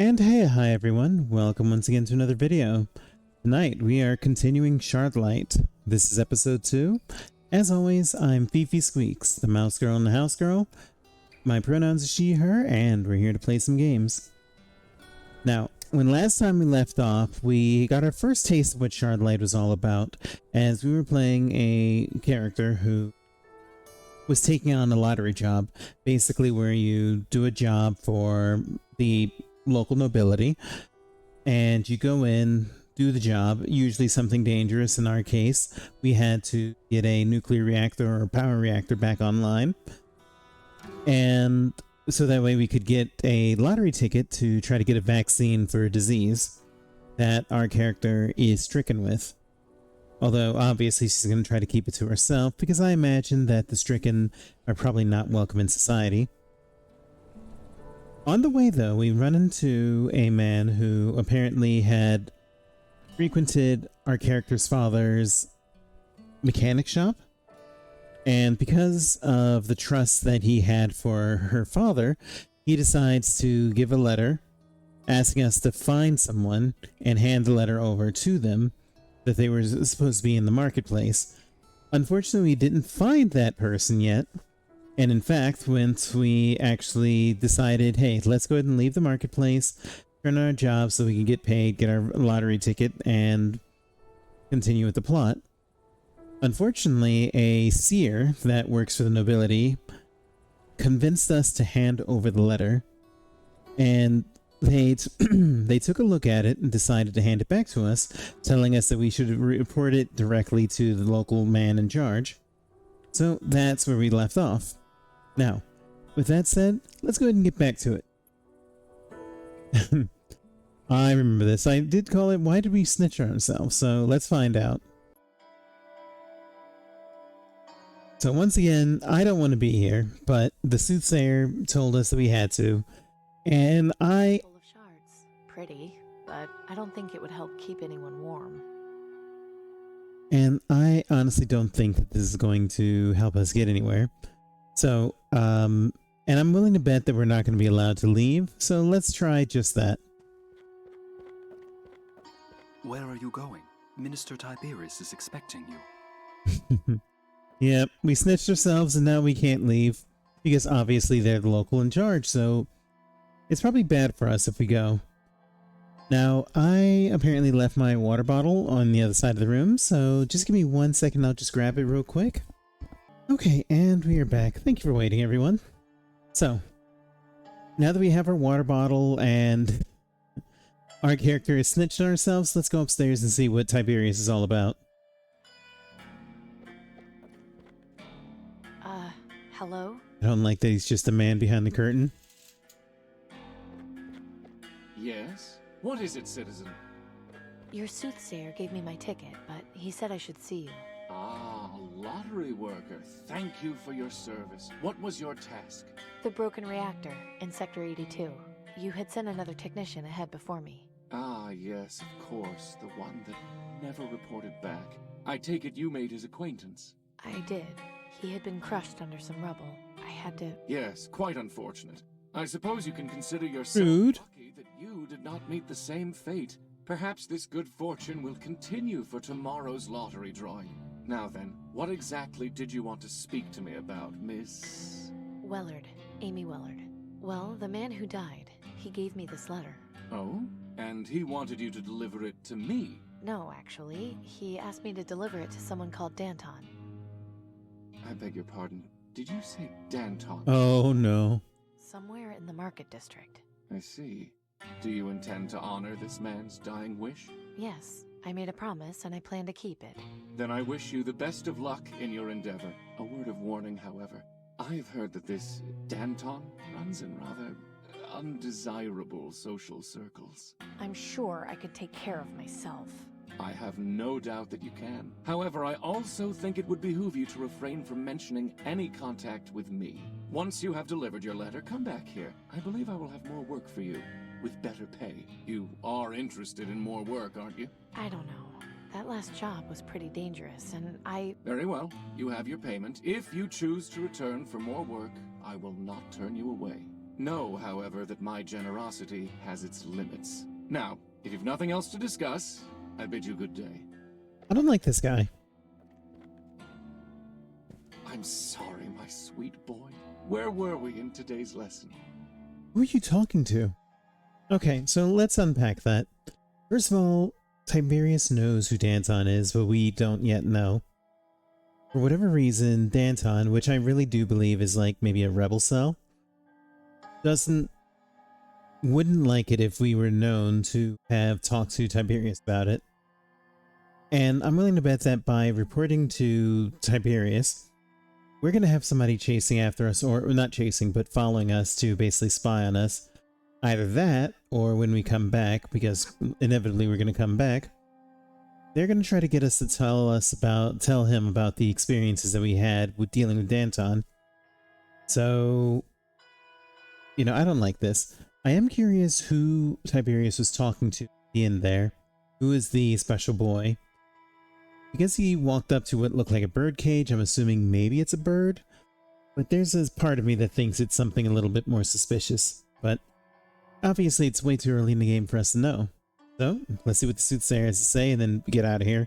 And hey, hi everyone, welcome once again to another video. Tonight we are continuing Shardlight. This is episode 2. As always, I'm FifiSqueaks, the mouse girl and the house girl. My pronouns are she, her, and we're here to play some games. Now, when last time we left off, we got our first taste of what Shardlight was all about, as we were playing a character who was taking on a lottery job, basically where you do a job for the local nobility, and you go in, do the job, usually something dangerous. In our case, we had to get a nuclear reactor or a power reactor back online, and so that way we could get a lottery ticket to try to get a vaccine for a disease that our character is stricken with. Although obviously she's going to try to keep it to herself, because I imagine that the stricken are probably not welcome in society. On the way, though, we run into a man who apparently had frequented our character's father's mechanic shop. And because of the trust that he had for her father, he decides to give a letter asking us to find someone and hand the letter over to them that they were supposed to be in the marketplace. Unfortunately, we didn't find that person yet. And in fact, once we actually decided, hey, let's go ahead and leave the marketplace, turn on our job so we can get paid, get our lottery ticket, and continue with the plot. Unfortunately, a seer that works for the nobility convinced us to hand over the letter, and they took a look at it and decided to hand it back to us, telling us that we should report it directly to the local man in charge. So that's where we left off. Now, with that said, let's go ahead and get back to it. I remember this. I did call it, why did we snitch on ourselves? So let's find out. So once again, I don't want to be here, but the soothsayer told us that we had to. And Full of shards. Pretty, but I don't think it would help keep anyone warm. And I honestly don't think that this is going to help us get anywhere. So, and I'm willing to bet that we're not going to be allowed to leave, so let's try just that. Where are you going? Minister Tiberius is expecting you. Yep, we snitched ourselves and now we can't leave, because obviously they're the local in charge, so it's probably bad for us if we go. Now, I apparently left my water bottle on the other side of the room, so just give me 1 second, I'll just grab it real quick. Okay, and we are back. Thank you for waiting, everyone. So, now that we have our water bottle and our character is snitched on ourselves, let's go upstairs and see what Tiberius is all about. Hello? I don't like that he's just a man behind the curtain. Yes? What is it, citizen? Your soothsayer gave me my ticket, but he said I should see you. Ah, a lottery worker. Thank you for your service. What was your task? The broken reactor in Sector 82. You had sent another technician ahead before me. Ah, yes, of course. The one that never reported back. I take it you made his acquaintance. I did. He had been crushed under some rubble. I had to... Yes, quite unfortunate. I suppose you can consider yourself Rude. lucky that you did not meet the same fate. Perhaps this good fortune will continue for tomorrow's lottery drawing. Now then, what exactly did you want to speak to me about, Miss... Wellard. Amy Wellard. Well, the man who died, he gave me this letter. Oh? And he wanted you to deliver it to me? No, actually. He asked me to deliver it to someone called Danton. I beg your pardon. Did you say Danton? Oh no. Somewhere in the market district. I see. Do you intend to honor this man's dying wish? Yes, I made a promise and I plan to keep it. Then I wish you the best of luck in your endeavor. A word of warning, however. I've heard that this Danton runs in rather undesirable social circles. I'm sure I could take care of myself. I have no doubt that you can. However, I also think it would behoove you to refrain from mentioning any contact with me. Once you have delivered your letter, come back here. I believe I will have more work for you, with better pay. You are interested in more work, aren't you? I don't know. That last job was pretty dangerous, and Very well. You have your payment. If you choose to return for more work, I will not turn you away. Know, however, that my generosity has its limits. Now, if you've nothing else to discuss, I bid you good day. I don't like this guy. I'm sorry, my sweet boy. Where were we in today's lesson? Who are you talking to? Okay, so let's unpack that. First of all, Tiberius knows who Danton is, but we don't yet know. For whatever reason, Danton, which I really do believe is like maybe a rebel cell, wouldn't like it if we were known to have talked to Tiberius about it. And I'm willing to bet that by reporting to Tiberius, we're going to have somebody chasing after us, or not chasing, but following us to basically spy on us. Either that, or when we come back, because inevitably we're going to come back, they're going to try to get us to tell him about the experiences that we had with dealing with Danton. So, you know, I don't like this. I am curious who Tiberius was talking to in there. Who is the special boy? Because he walked up to what looked like a bird cage, I'm assuming maybe it's a bird. But there's this part of me that thinks it's something a little bit more suspicious. But obviously it's way too early in the game for us to know. So, let's see what the soothsayer has to say and then get out of here.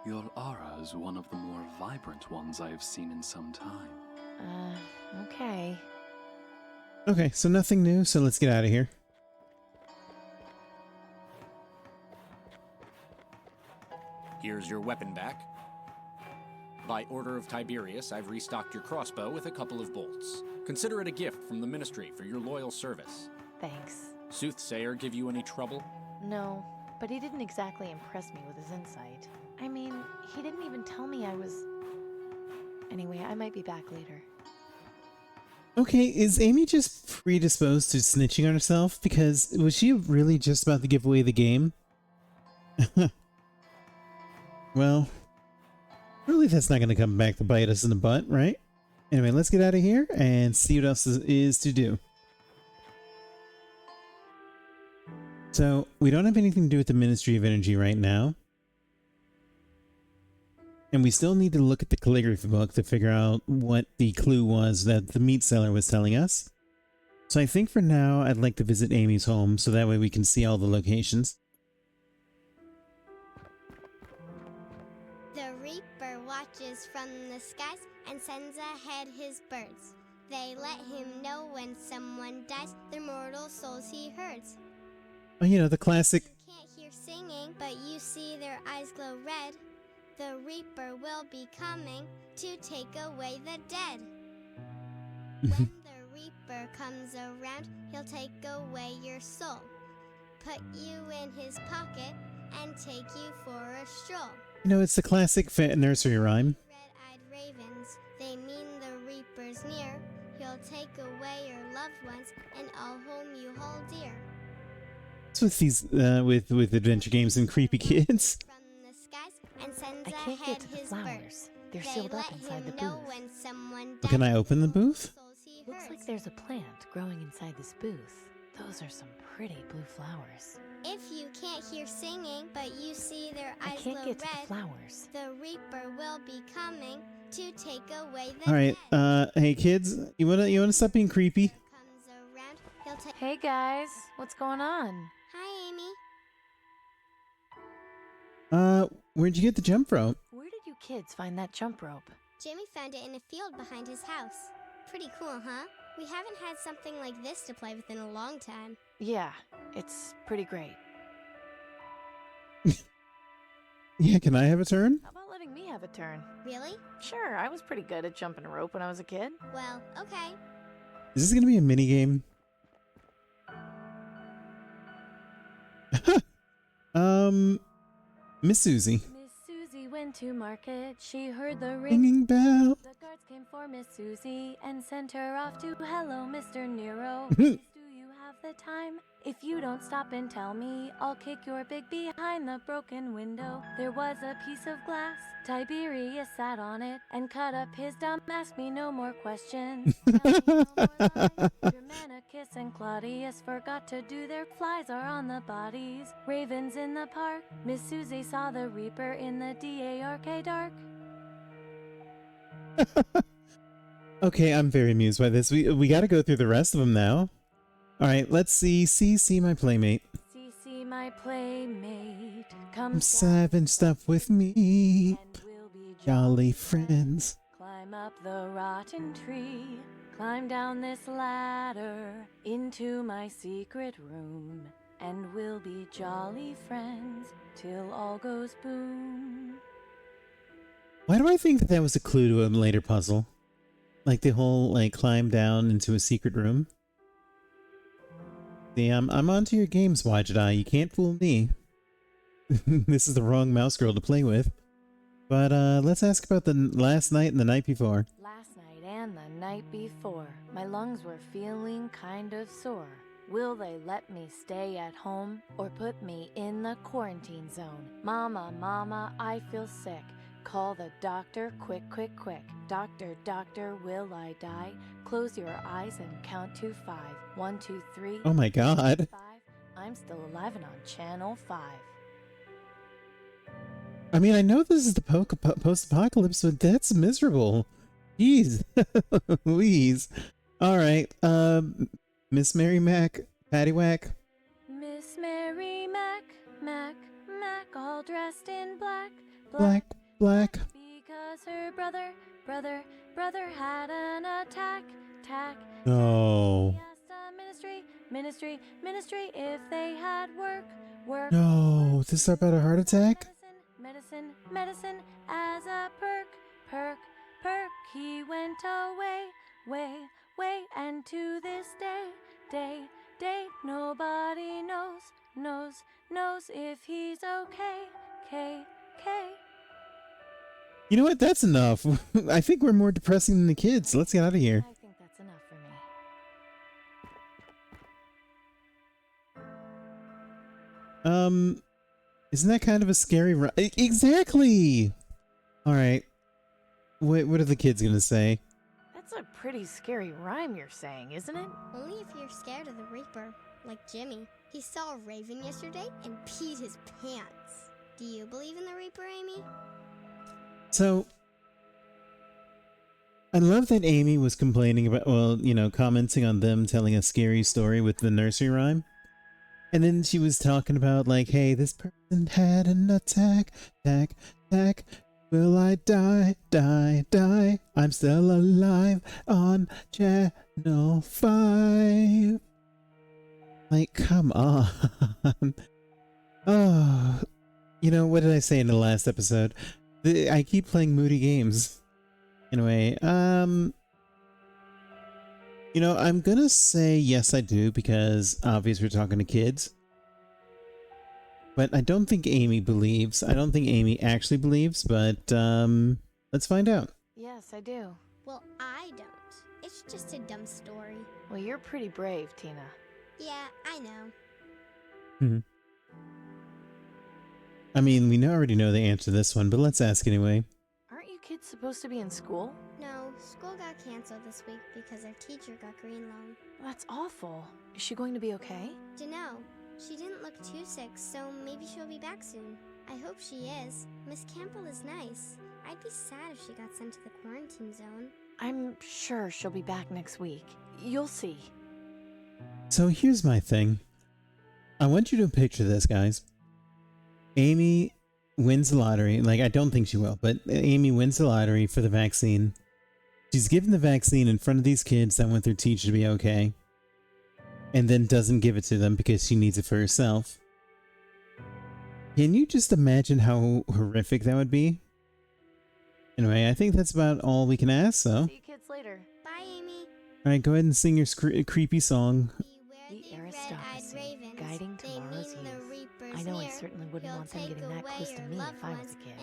Your aura is one of the more vibrant ones I have seen in some time. Okay. Okay, so nothing new, so let's get out of here. Here's your weapon back. By order of Tiberius, I've restocked your crossbow with a couple of bolts. Consider it a gift from the Ministry for your loyal service. Thanks. Soothsayer give you any trouble? No, but he didn't exactly impress me with his insight. I mean, he didn't even tell me I was... Anyway, I might be back later. Okay, is Amy just predisposed to snitching on herself? Because was she really just about to give away the game? Well, really that's not going to come back to bite us in the butt, right? Anyway, let's get out of here and see what else is to do. So, we don't have anything to do with the Ministry of Energy right now. And we still need to look at the calligraphy book to figure out what the clue was that the meat seller was telling us. So I think for now, I'd like to visit Amy's home so that way we can see all the locations. The Reaper watches from the skies and sends ahead his birds. They let him know when someone dies, their mortal souls he herds. Oh, you know, the classic... You can't hear singing, but you see their eyes glow red. The Reaper will be coming to take away the dead. When the Reaper comes around, he'll take away your soul, put you in his pocket, and take you for a stroll. You know, it's the classic nursery rhyme. Red-eyed ravens, they mean the Reaper's near. He'll take away your loved ones and all whom you hold dear. It's with these, with adventure games and creepy kids. From the skies and sends I can't ahead get to the his flowers. birds. They're They sealed up let inside the him know booth. when someone Well, can I open the booth? souls he Looks like herds. there's a plant growing inside this booth. Those are some pretty blue flowers. If you can't hear singing, but you see their I eyes can't glow get to red, the flowers. the Reaper will be coming to take away the All right, dead. hey kids, you wanna stop being creepy? Comes around, he'll take. Hey guys, what's going on? Hi, Amy. Where'd you get the jump rope? Where did you kids find that jump rope? Jimmy found it in a field behind his house. Pretty cool, huh? We haven't had something like this to play with in a long time. Yeah, it's pretty great. Yeah, can I have a turn? How about letting me have a turn? Really? Sure, I was pretty good at jumping a rope when I was a kid. Well, okay. Is this gonna be a mini game? Miss Susie. Miss Susie went to market, she heard the ring. Ringing bell. The guards came for Miss Susie and sent her off to hello, Mr. Nero. Miss, do you have the time? If you don't stop and tell me, I'll kick your big behind the broken window. There was a piece of glass, Tiberius sat on it and cut up his dumb. Ask me no more questions. Tell me no more lies. Germanicus and Claudius forgot to do their flies are on the bodies. Ravens in the park. Miss Susie saw the Reaper in the dark. Okay, I'm very amused by this. We got to go through the rest of them now. All right, let's see. See, my playmate. See, my playmate. Come Come savage stuff with me. and we'll be Jolly friends. Climb up the rotten tree. Climb down this ladder into my secret room. And we'll be jolly friends till all goes boom. Why do I think that that was a clue to a later puzzle? Like the whole, like, climb down into a secret room? See, I'm onto your games, Wajidai. You can't fool me. This is the wrong mouse girl to play with. But, let's ask about the last night and the night before. Last night and the night before, my lungs were feeling kind of sore. Will they let me stay at home or put me in the quarantine zone? Mama, mama, I feel sick. Call the doctor, quick, quick, quick. Doctor, doctor, will I die? Close your eyes and count to 5. 1, 2, 3. Oh my god. 5. I'm still alive and on channel 5. I mean, I know this is the post-apocalypse, but that's miserable. Jeez. Louise. Alright, Miss Mary Mac, Paddywhack. Miss Mary Mac, Mac, Mac, all dressed in black, Black. Because her brother had an attack, No. He asked ministry if they had work. No, this is about a heart attack? Medicine as a perk. He went away, and to this day, nobody knows if he's okay. You know what? That's enough. I think we're more depressing than the kids. Let's get out of here. I think that's enough for me. Isn't that kind of a scary Exactly! Alright. What are the kids gonna say? That's a pretty scary rhyme you're saying, isn't it? Only if you're scared of the Reaper, like Jimmy. He saw a raven yesterday and peed his pants. Do you believe in the Reaper, Amy? So, I love that Amy was complaining about, well, you know, commenting on them telling a scary story with the nursery rhyme. And then she was talking about, like, hey, this person had an attack. Will I die? I'm still alive on channel 5. Like, come on. Oh, you know, what did I say in the last episode? I keep playing moody games. Anyway, you know, I'm gonna say yes I do, because obviously we're talking to kids. But I don't think Amy believes. I don't think Amy actually believes, but let's find out. Yes, I do. Well, I don't. It's just a dumb story. Well, you're pretty brave, Tina. Yeah, I know. I mean, we already know the answer to this one, but let's ask anyway. Aren't you kids supposed to be in school? No, school got canceled this week because our teacher got green lung. That's awful. Is she going to be okay? Dunno. She didn't look too sick, so maybe she'll be back soon. I hope she is. Miss Campbell is nice. I'd be sad if she got sent to the quarantine zone. I'm sure she'll be back next week. You'll see. So here's my thing. I want you to picture this, guys. Amy wins the lottery. Like, I don't think she will, but Amy wins the lottery for the vaccine. She's given the vaccine in front of these kids that want their teacher to be okay. And then doesn't give it to them because she needs it for herself. Can you just imagine how horrific that would be? Anyway, I think that's about all we can ask, so. See you kids later. Bye, Amy. Alright, go ahead and sing your creepy song. The aristocracy, guiding tomorrow's youth. I know I certainly wouldn't want them getting that close to me if I was a kid.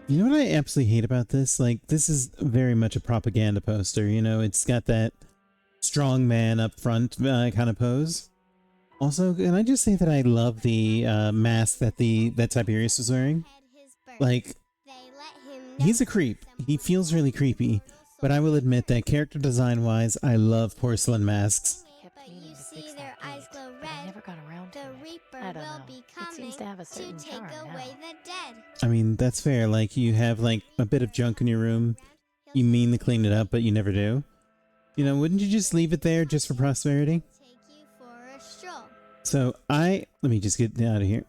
You know what I absolutely hate about this? Like, this is very much a propaganda poster, you know? It's got that strong man up front kind of pose. Also, can I just say that I love the mask that Tiberius was wearing? Like, he's a creep. He feels really creepy. But I will admit that character design-wise, I love porcelain masks. Kept meaning to fix that gate, but I never got around to it. I don't know. It seems to have a certain charm now. I mean, that's fair. Like, you have, like, a bit of junk in your room. you mean to clean it up, but you never do. You know, wouldn't you just leave it there just for prosperity? Take you for a stroll. So let me just get out of here.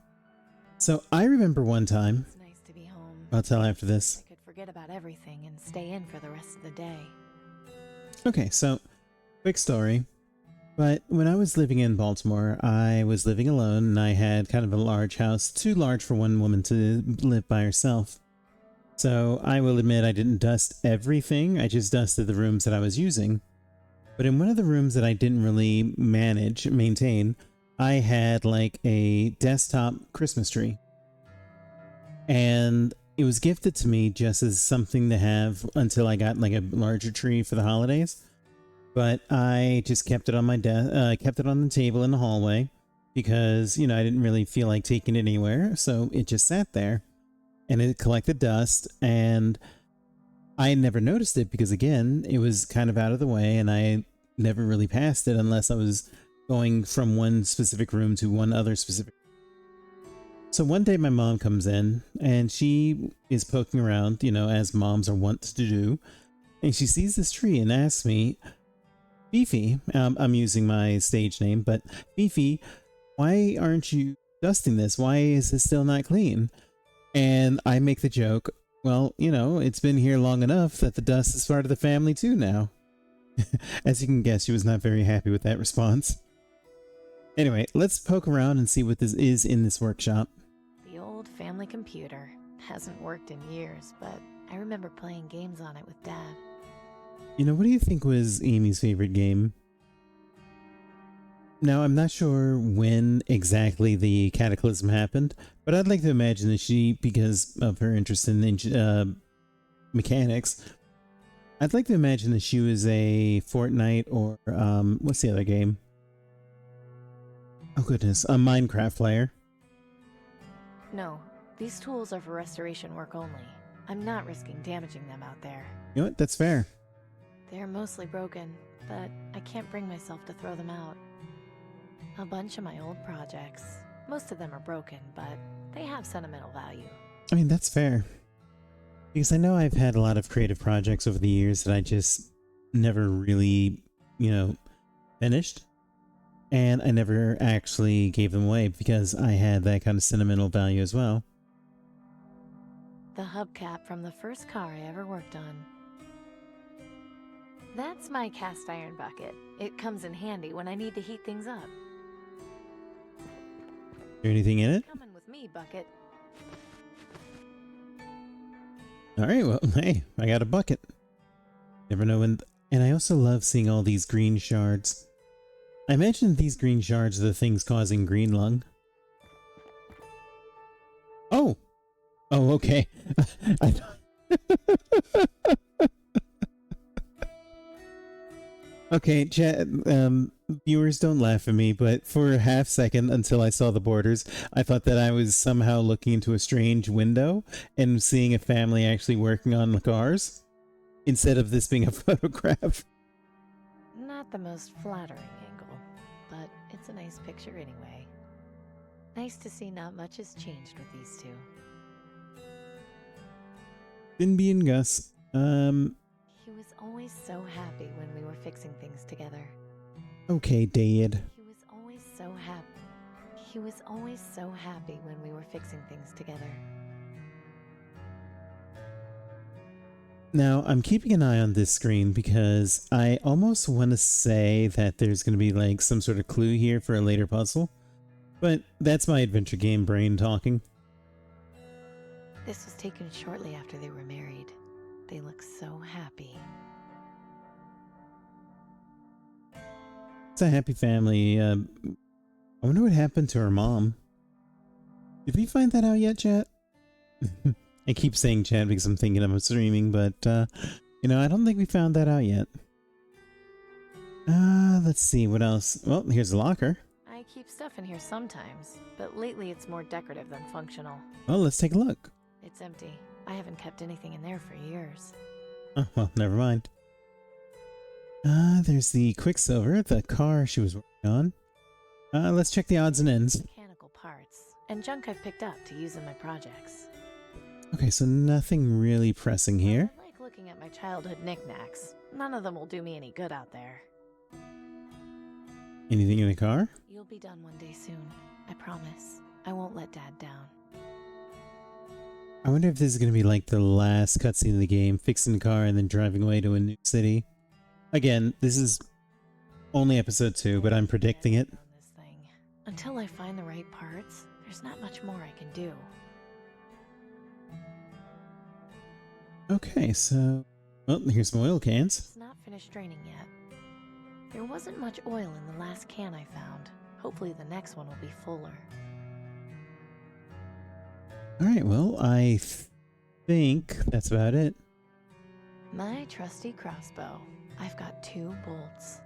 So I remember one time, It's nice to be home. I'll tell after this. I could forget about everything and stay in for the rest of the day. Okay, so quick story. But when I was living in Baltimore, I was living alone and I had kind of a large house, too large for one woman to live by herself. So I will admit I didn't dust everything, I just dusted the rooms that I was using. But in one of the rooms that I didn't really maintain, I had like a desktop Christmas tree. And it was gifted to me just as something to have until I got like a larger tree for the holidays. But I just kept it on my kept it on the table in the hallway because, you know, I didn't really feel like taking it anywhere. So it just sat there and it collected dust, and I never noticed it because, again, it was kind of out of the way and I never really passed it unless I was going from one specific room to one other specific. So one day my mom comes in and she is poking around, you know, as moms are wont to do. And she sees this tree and asks me, Fifi, I'm using my stage name, but Fifi, why aren't you dusting this? Why is this still not clean? And I make the joke, well, you know, it's been here long enough that the dust is part of the family too now. As you can guess, she was not very happy with that response. Anyway, let's poke around and see what this is in this workshop. The old family computer. Hasn't worked in years, but I remember playing games on it with Dad. You know, what do you think was Amy's favorite game? Now, I'm not sure when exactly the cataclysm happened, but I'd like to imagine that she, because of her interest in mechanics, I'd like to imagine that she was a Fortnite or, what's the other game? Oh goodness, a Minecraft player. No, these tools are for restoration work only. I'm not risking damaging them out there. You know what? That's fair. They're mostly broken, but I can't bring myself to throw them out. A bunch of my old projects. Most of them are broken, but they have sentimental value. I mean, that's fair. Because I know I've had a lot of creative projects over the years that I just never really, you know, finished. And I never actually gave them away because I had that kind of sentimental value as well. The hubcap from the first car I ever worked on. That's my cast iron bucket. It comes in handy when I need to heat things up. Is there anything in it? Coming with me, bucket. Alright, well, hey, I got a bucket. Never know when... And I also love seeing all these green shards. I imagine these green shards are the things causing green lung. Oh! Oh, okay. Okay, chat, viewers, don't laugh at me, but for a half second until I saw the borders, I thought that I was somehow looking into a strange window and seeing a family actually working on the cars, instead of this being a photograph. Not the most flattering angle, but it's a nice picture anyway. Nice to see not much has changed with these two. Dinby and Gus, He was always so happy when we were fixing things together. okay, Dad. He was always so happy. He was always so happy when we were fixing things together. Now, I'm keeping an eye on this screen because I almost want to say that there's going to be like some sort of clue here for a later puzzle, but that's my adventure game brain talking. This was taken shortly after they were married. They look so happy. It's a happy family. I wonder what happened to her mom. Did we find that out yet, chat? I keep saying chat because I'm thinking I'm streaming, but, you know, I don't think we found that out yet. Let's see, what else? Well, here's the locker. I keep stuff in here sometimes, but lately it's more decorative than functional. Well, let's take a look. It's empty. I haven't kept anything in there for years. Oh, well, never mind. There's the Quicksilver, the car she was working on. Let's check the odds and ends. Mechanical parts, and junk I've picked up to use in my projects. Okay, so nothing really pressing here. I like looking looking at my childhood knickknacks. None of them will do me any good out there. Anything in the car? You'll be done one day soon. I promise. I won't let Dad down. I wonder if this is going to be like the last cutscene of the game, fixing the car and then driving away to a new city. Again, this is only episode 2, but I'm predicting it. On this thing. Until I find the right parts, there's not much more I can do. Okay, so... Well, here's some oil cans. It's not finished draining yet. There wasn't much oil in the last can I found. Hopefully the next one will be fuller. Alright, well, I think that's about it. My trusty crossbow. I've got 2 bolts.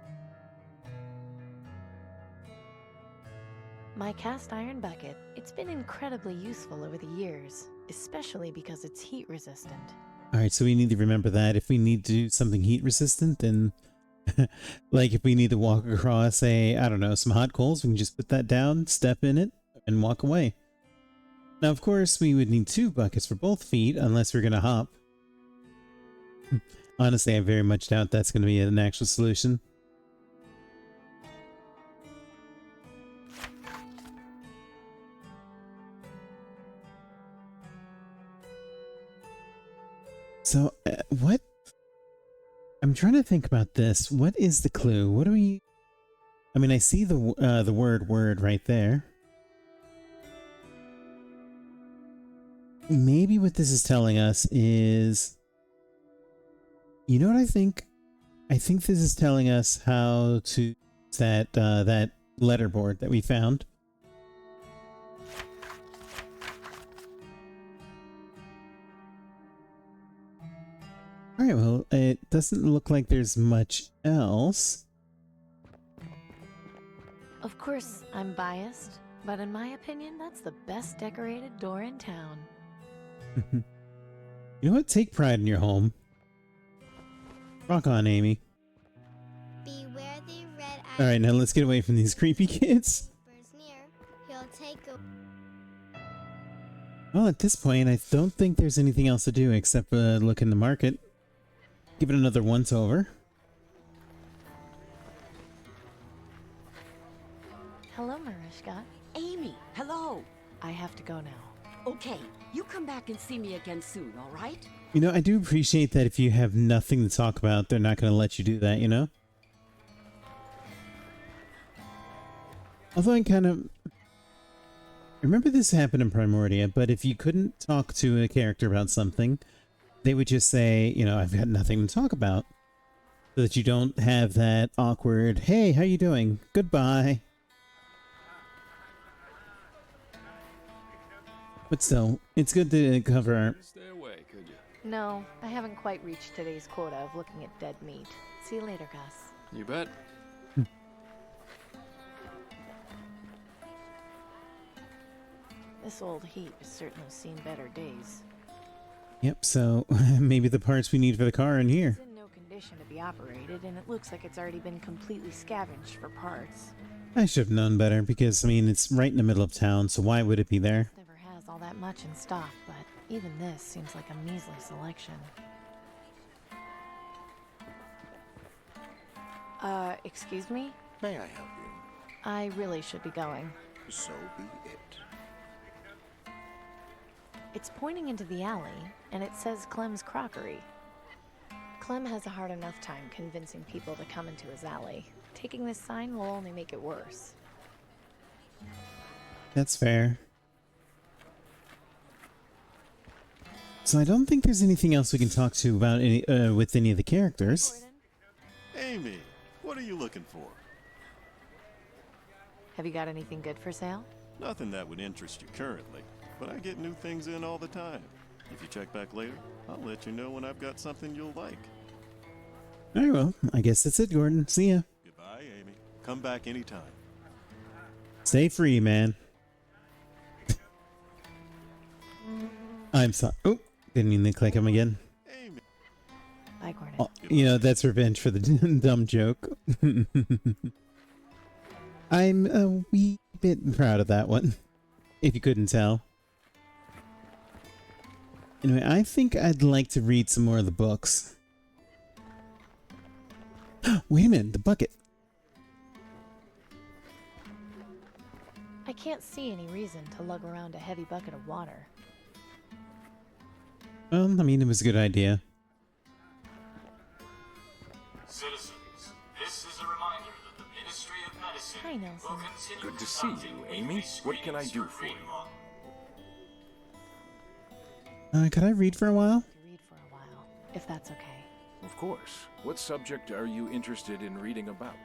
My cast iron bucket. It's been incredibly useful over the years, especially because it's heat resistant. Alright, so we need to remember that if we need to do something heat resistant, then like if we need to walk across, say, I don't know, some hot coals, we can just put that down, step in it, and walk away. Now, of course, we would need 2 buckets for both feet, unless we're going to hop. Honestly, I very much doubt that's going to be an actual solution. So, what? I'm trying to think about this. What is the clue? What do we... I mean, I see the word right there. Maybe what this is telling us is... You know what I think? I think this is telling us how to use that letterboard that we found. Alright, well, it doesn't look like there's much else. Of course, I'm biased, but in my opinion, that's the best decorated door in town. You know what? Take pride in your home. Rock on, Amy. Beware the red eye. Alright, now let's get away from these creepy kids. Near, he'll take a... Well, at this point, I don't think there's anything else to do except look in the market. Give it another once-over. Hello, Mariska. Amy, hello. I have to go now. Okay, you come back and see me again soon, all right? You know, I do appreciate that if you have nothing to talk about, they're not going to let you do that, you know? Although I kind of... Remember this happened in Primordia, but if you couldn't talk to a character about something, they would just say, you know, I've got nothing to talk about. So that you don't have that awkward, hey, how you doing? Goodbye. But still, it's good to cover our... Stay away, could you? No, I haven't quite reached today's quota of looking at dead meat. See you later, Gus. You bet. This old heap has certainly seen better days. Yep, so maybe the parts we need for the car are in here. It's in no condition to be operated, and it looks like it's already been completely scavenged for parts. I should have known better because, I mean, it's right in the middle of town, so why would it be there? It never has all that much in stock, but even this seems like a measly selection. Excuse me? May I help you? I really should be going. So be it. It's pointing into the alley, and it says Clem's Crockery. Clem has a hard enough time convincing people to come into his alley. Taking this sign will only make it worse. That's fair. So I don't think there's anything else we can talk to about any with any of the characters. Amy, what are you looking for? Have you got anything good for sale? Nothing that would interest you currently, but I get new things in all the time. If you check back later, I'll let you know when I've got something you'll like. Very well. I guess that's it, Gordon. See ya. Goodbye, Amy. Come back anytime. Stay free, man. I'm sorry. Oh, didn't mean to click him again. Amy. Bye, Gordon. Oh, you know, that's revenge for the dumb joke. I'm a wee bit proud of that one, if you couldn't tell. Anyway, I think I'd like to read some more of the books. Wait a minute, the bucket. I can't see any reason to lug around a heavy bucket of water. Well, I mean, it was a good idea. Citizens, this is a reminder that the Ministry of Medicine Hi, Nelson. will continue Good to see you, Amy. What can I do for you? Could I read for a while? To read for a while, if that's okay. Of course. What subject are you interested in reading about?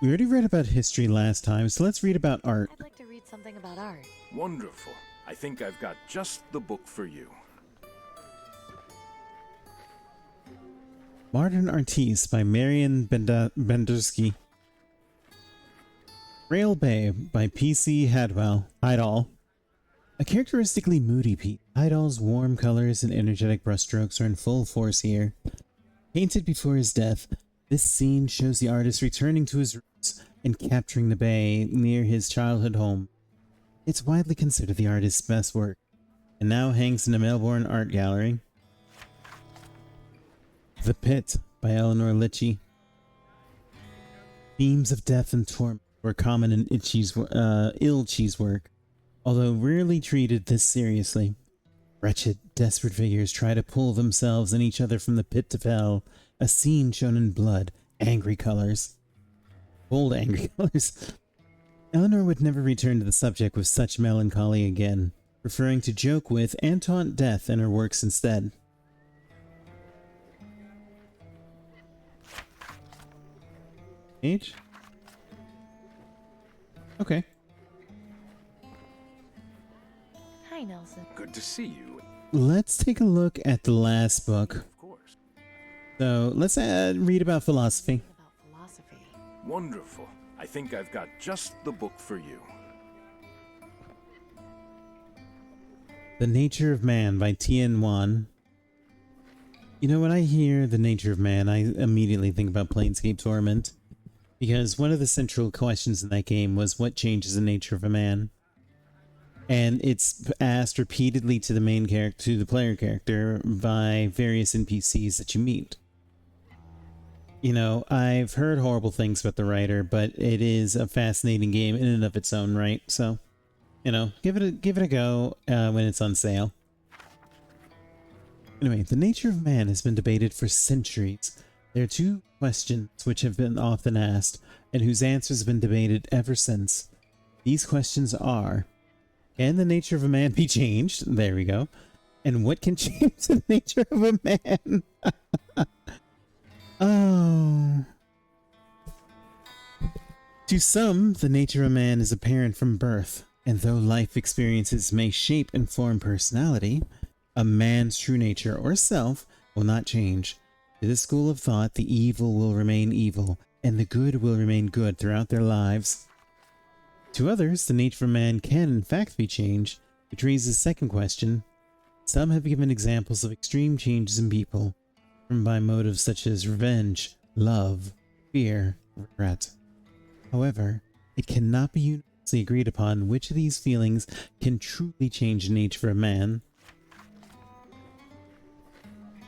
We already read about history last time, so let's read about art. I'd like to read something about art. Wonderful. I think I've got just the book for you. Modern Artiste by Marian Bendersky. Rail Bay by P.C. Hydall. A characteristically moody piece, Hydall's warm colors and energetic brushstrokes are in full force here. Painted before his death, this scene shows the artist returning to his roots and capturing the bay near his childhood home. It's widely considered the artist's best work, and now hangs in a Melbourne art gallery. The Pit by Eleanor Litchie. Themes of death and torment were common in Ilchi's work, although rarely treated this seriously. Wretched, desperate figures try to pull themselves and each other from the pit of hell, a scene shown in blood, angry colors. Bold, angry colors. Eleanor would never return to the subject with such melancholy again, preferring to joke with and taunt death in her works instead. Page? Okay. Hi, Nelson. Good to see you. Let's take a look at the last book. Of course. So, let's read about philosophy. Wonderful. I think I've got just the book for you. The Nature of Man by Tien Wan. You know, when I hear The Nature of Man, I immediately think about Planescape Torment. Because one of the central questions in that game was what changes the nature of a man? And it's asked repeatedly to the main character, to the player character, by various NPCs that you meet. You know, I've heard horrible things about the writer, but it is a fascinating game in and of its own right. So, you know, give it a go when it's on sale. Anyway, the nature of man has been debated for centuries. There are two questions which have been often asked, and whose answers have been debated ever since. These questions are: can the nature of a man be changed? There we go. And what can change the nature of a man? Oh. To some, the nature of a man is apparent from birth, and though life experiences may shape and form personality, a man's true nature or self will not change. To this school of thought, the evil will remain evil, and the good will remain good throughout their lives. To others, the nature of man can in fact be changed, which raises the second question. Some have given examples of extreme changes in people, driven by motives such as revenge, love, fear, regret. However, it cannot be universally agreed upon which of these feelings can truly change the nature of a man.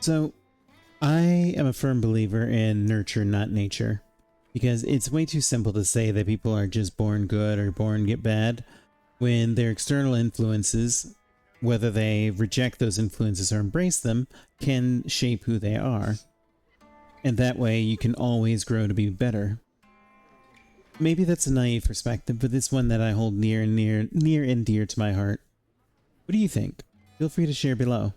So, I am a firm believer in nurture, not nature, because it's way too simple to say that people are just born good or born get bad when their external influences, whether they reject those influences or embrace them, can shape who they are. And that way you can always grow to be better. Maybe that's a naive perspective, but it's one that I hold near and dear to my heart. What do you think? Feel free to share below.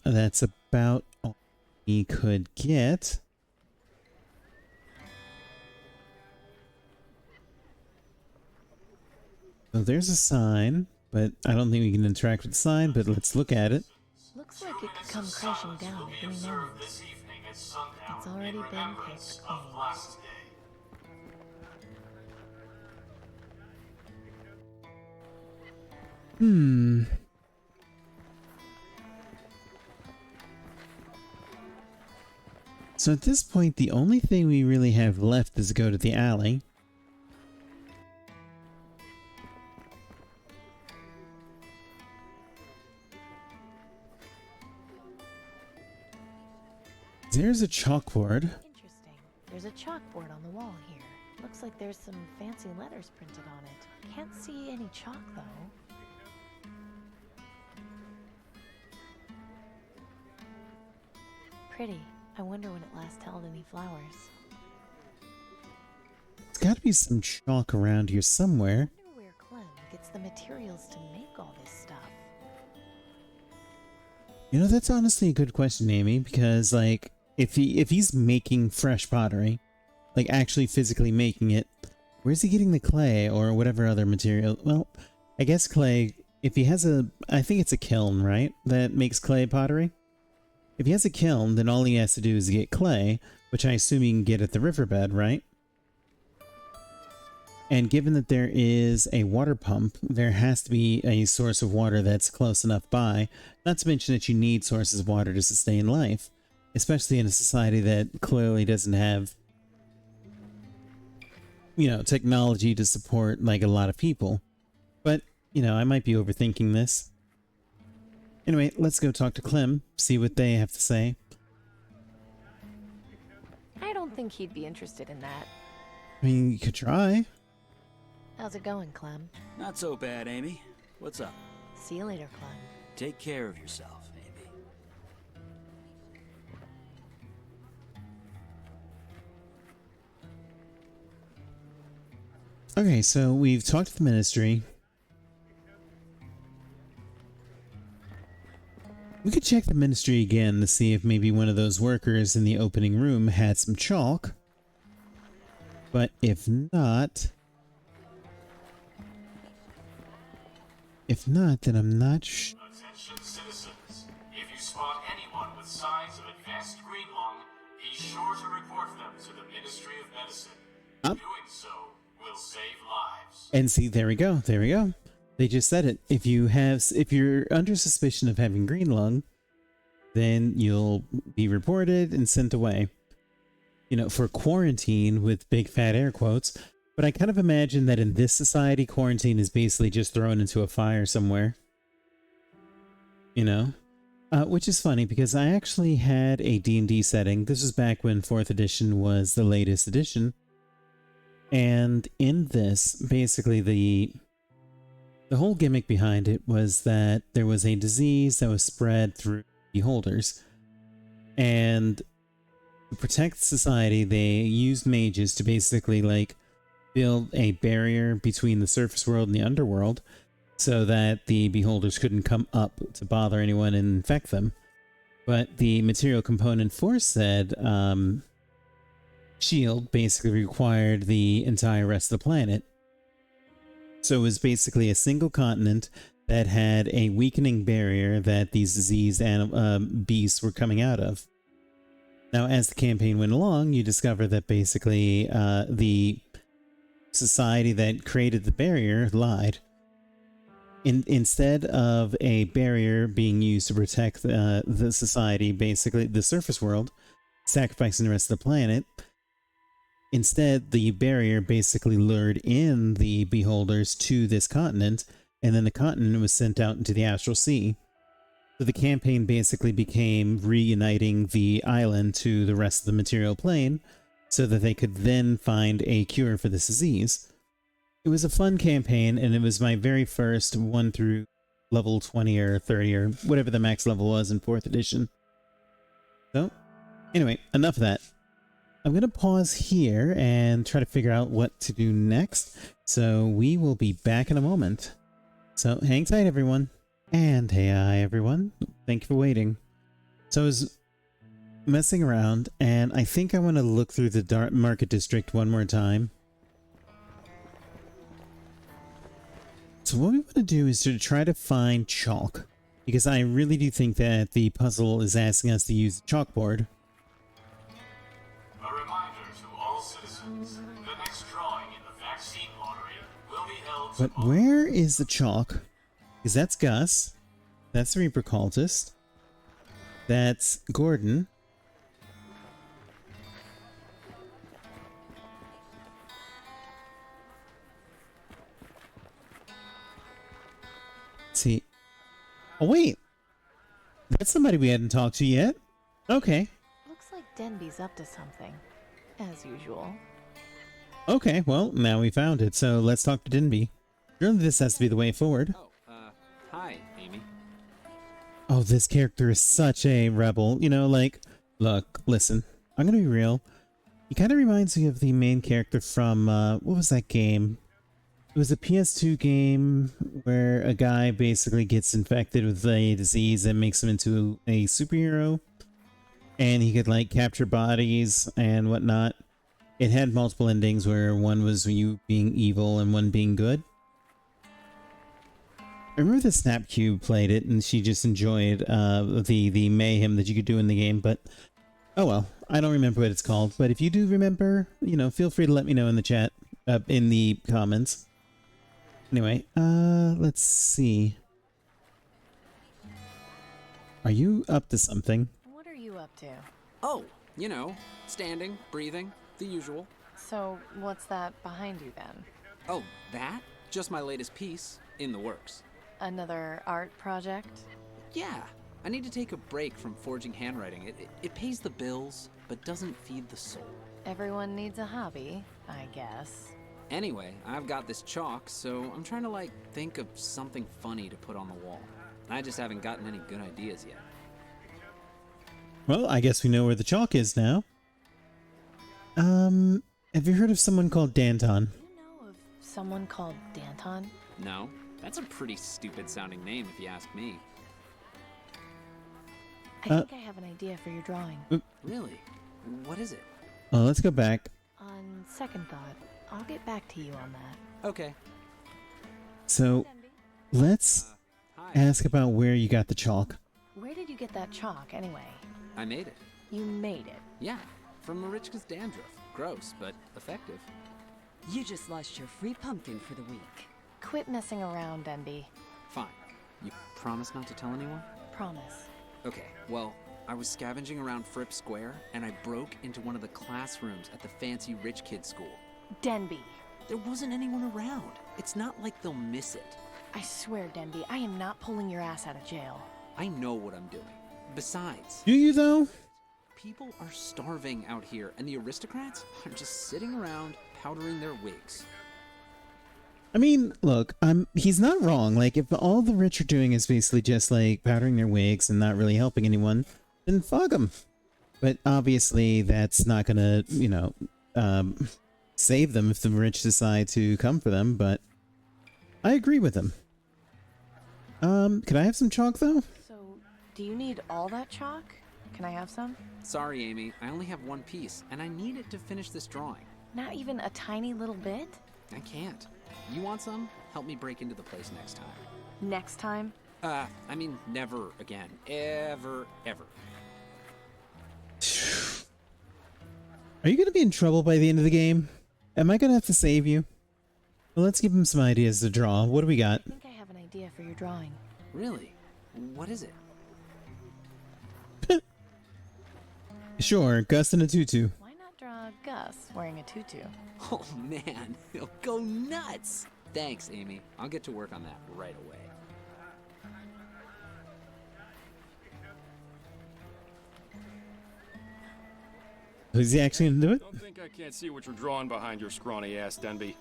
That's about all we could get. So there's a sign, but I don't think we can interact with the sign, but let's look at it. Looks like it could come crashing down at any moment. It's already been picked clean. So at this point, the only thing we really have left is to go to the alley. There's a chalkboard. Interesting. There's a chalkboard on the wall here. Looks like there's some fancy letters printed on it. Can't see any chalk though. Pretty. I wonder when it last held any flowers. There's got to be some chalk around here somewhere. I wonder where Clem gets the materials to make all this stuff. You know, that's honestly a good question, Amy, because like if he's making fresh pottery, like actually physically making it, where's he getting the clay or whatever other material? Well, I guess clay, if he has I think it's a kiln, right? That makes clay pottery. If he has a kiln, then all he has to do is get clay, which I assume he can get at the riverbed, right? And given that there is a water pump, there has to be a source of water that's close enough by, not to mention that you need sources of water to sustain life, especially in a society that clearly doesn't have, you know, technology to support like a lot of people. But, you know, I might be overthinking this. Anyway, let's go talk to Clem, see what they have to say. I don't think he'd be interested in that. I mean, you could try. How's it going, Clem? Not so bad, Amy. What's up? See you later, Clem. Take care of yourself, Amy. Okay, so we've talked to the ministry. We could check the ministry again to see if maybe one of those workers in the opening room had some chalk. But if not, then I'm not sure. Attention citizens. If you spot anyone with signs of advanced green lung, be sure to report them to the Ministry of Medicine. Doing so will save lives. And see, there we go. There we go. They just said it. If you're under suspicion of having green lung, then you'll be reported and sent away. You know, for quarantine with big fat air quotes. But I kind of imagine that in this society, quarantine is basically just thrown into a fire somewhere. You know? Which is funny because I actually had a D&D setting. This was back when 4th edition was the latest edition. And in this, basically the whole gimmick behind it was that there was a disease that was spread through beholders. And to protect society, they used mages to basically like build a barrier between the surface world and the underworld so that the beholders couldn't come up to bother anyone and infect them. But the material component for said shield basically required the entire rest of the planet. So it was basically a single continent that had a weakening barrier that these diseased beasts were coming out of. Now, as the campaign went along, you discover that basically the society that created the barrier lied. Instead of a barrier being used to protect the society, basically the surface world, sacrificing the rest of the planet, instead the barrier basically lured in the beholders to this continent, and then the continent was sent out into the astral sea. So the campaign basically became reuniting the island to the rest of the material plane, so that they could then find a cure for this disease. It was a fun campaign, and it was my very first one through level 20 or 30 or whatever the max level was in 4th edition. So, anyway, enough of that. I'm going to pause here and try to figure out what to do next, so we will be back in a moment. So, hang tight, everyone. And hey, hi, everyone. Thank you for waiting. So I was messing around, and I think I want to look through the dark market district one more time. So what we want to do is to try to find chalk, because I really do think that the puzzle is asking us to use the chalkboard. A reminder to all citizens, the next drawing in the vaccine lottery will be held But where is the chalk? Because that's Gus. That's the Reaper Cultist. That's Gordon. Let's see. Oh, wait. That's somebody we hadn't talked to yet. Okay. Looks like Denby's up to something, as usual. Okay, well, now we found it, so let's talk to Denby. Surely this has to be the way forward. Hi, Amy. Oh, this character is such a rebel. You know, like, look, listen, I'm gonna be real. He kind of reminds me of the main character from, what was that game? It was a PS2 game where a guy basically gets infected with a disease that makes him into a superhero. And he could, like, capture bodies and whatnot. It had multiple endings where one was you being evil and one being good. I remember the Snap Cube played it and she just enjoyed the mayhem that you could do in the game, but oh well, I don't remember what it's called. But if you do remember, you know, feel free to let me know in the chat, in the comments. Anyway, let's see. Are you up to something? What are you up to? Oh, you know, standing, breathing, the usual. So, what's that behind you then? Oh, that? Just my latest piece, in the works. Another art project? Yeah, I need to take a break from forging handwriting. It pays the bills, but doesn't feed the soul. Everyone needs a hobby, I guess. Anyway, I've got this chalk, so I'm trying to, like, think of something funny to put on the wall. I just haven't gotten any good ideas yet. Well, I guess we know where the chalk is now. Have you heard of someone called Danton? Do you know of someone called Danton? No, that's a pretty stupid sounding name if you ask me. I think I have an idea for your drawing. Really? What is it? Oh, let's go back. On second thought, I'll get back to you on that. Okay. So, let's ask about where you got the chalk. Where did you get that chalk, anyway? I made it. You made it? Yeah, from Marichka's dandruff. Gross, but effective. You just lost your free pumpkin for the week. Quit messing around, Denby. Fine. You promise not to tell anyone? Promise. Okay, well, I was scavenging around Fripp Square, and I broke into one of the classrooms at the fancy rich kid school. Denby. There wasn't anyone around. It's not like they'll miss it. I swear, Denby, I am not pulling your ass out of jail. I know what I'm doing. Besides... Do you, though? People are starving out here, and the aristocrats are just sitting around powdering their wigs. I mean, look, he's not wrong. Like, if all the rich are doing is basically just, like, powdering their wigs and not really helping anyone, then fuck them. But obviously, that's not gonna, you know, save them if the rich decide to come for them, but I agree with him. Could I have some chalk, though? So, do you need all that chalk? Can I have some? Sorry, Amy. I only have one piece, and I need it to finish this drawing. Not even a tiny little bit? I can't. You want some? Help me break into the place next time. Next time? I mean, never again. Ever, ever. Are you gonna be in trouble by the end of the game? Am I gonna have to save you? Well, let's give him some ideas to draw. What do we got? I think I have an idea for your drawing. Really? What is it? Sure, Gus in a tutu. Why not draw Gus wearing a tutu? Oh man, he'll go nuts! Thanks, Amy. I'll get to work on that right away. Is he actually gonna do it? Don't think I can't see what you're drawing behind your scrawny ass, Denby.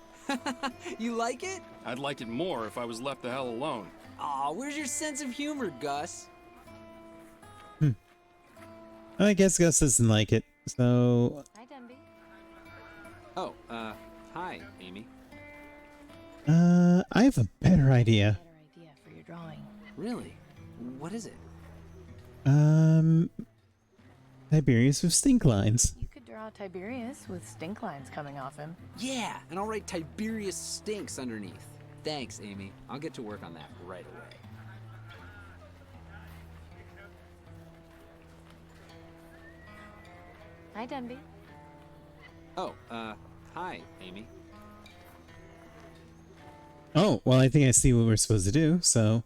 You like it? I'd like it more if I was left the hell alone. Aw, where's your sense of humor, Gus? I guess Gus doesn't like it, so... Hi, Denby. Oh, hi, Amy. I have a better idea. Better idea for your drawing. Really? What is it? Tiberius with stink lines. You could draw Tiberius with stink lines coming off him. Yeah, and I'll write Tiberius stinks underneath. Thanks, Amy. I'll get to work on that right away. Hi, Denby. Oh, hi, Amy. Oh, well, I think I see what we're supposed to do, so...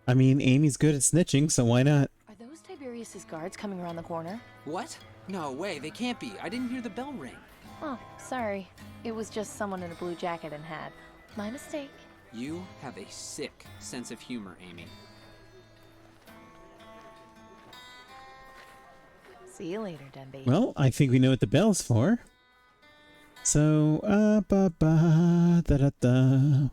I mean, Amy's good at snitching, so why not? Are those Tiberius's guards coming around the corner? What? No way, they can't be. I didn't hear the bell ring. Oh, sorry. It was just someone in a blue jacket and hat. My mistake. You have a sick sense of humor, Amy. See you later, Denby. Well, I think we know what the bell's for. So, ba ba da da da.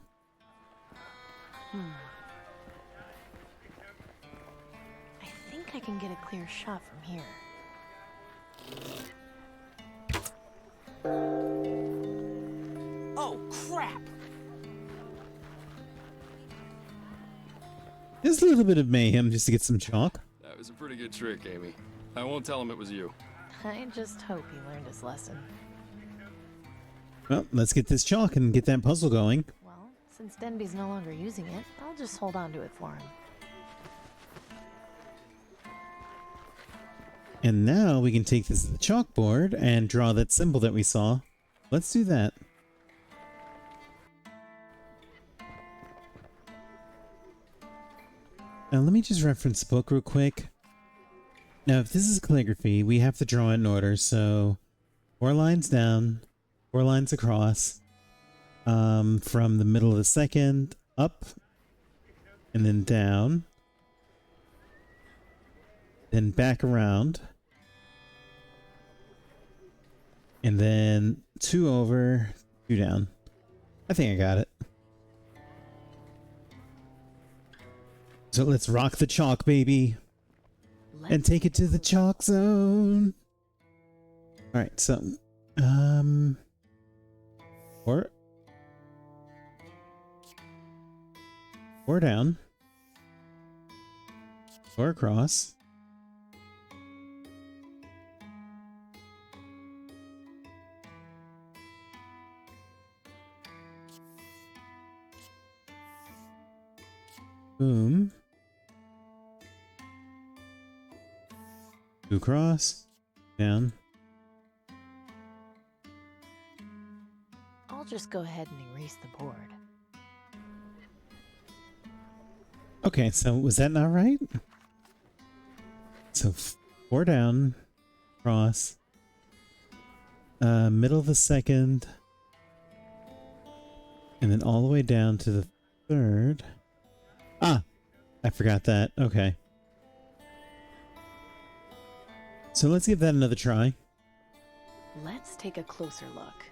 I think I can get a clear shot from here. Oh, crap! Just a little bit of mayhem just to get some chalk. That was a pretty good trick, Amy. I won't tell him it was you. I just hope he learned his lesson. Well, let's get this chalk and get that puzzle going. Well, since Denby's no longer using it, I'll just hold on to it for him. And now we can take this chalkboard and draw that symbol that we saw. Let's do that. Now let me just reference the book real quick. Now if this is calligraphy, we have to draw it in order, so 4 lines down, 4 lines across, from the middle of the second, up, and then down, then back around, and then 2 over, 2 down. I think I got it. So let's rock the chalk, baby. And take it to the chalk zone. Alright, so 4 down, 4 across, boom, 2 across, down. I'll just go ahead and erase the board. Okay, so was that not right? So 4 down, cross, middle of the second, and then all the way down to the third. Ah, I forgot that. Okay. So let's give that another try. Let's take a closer look.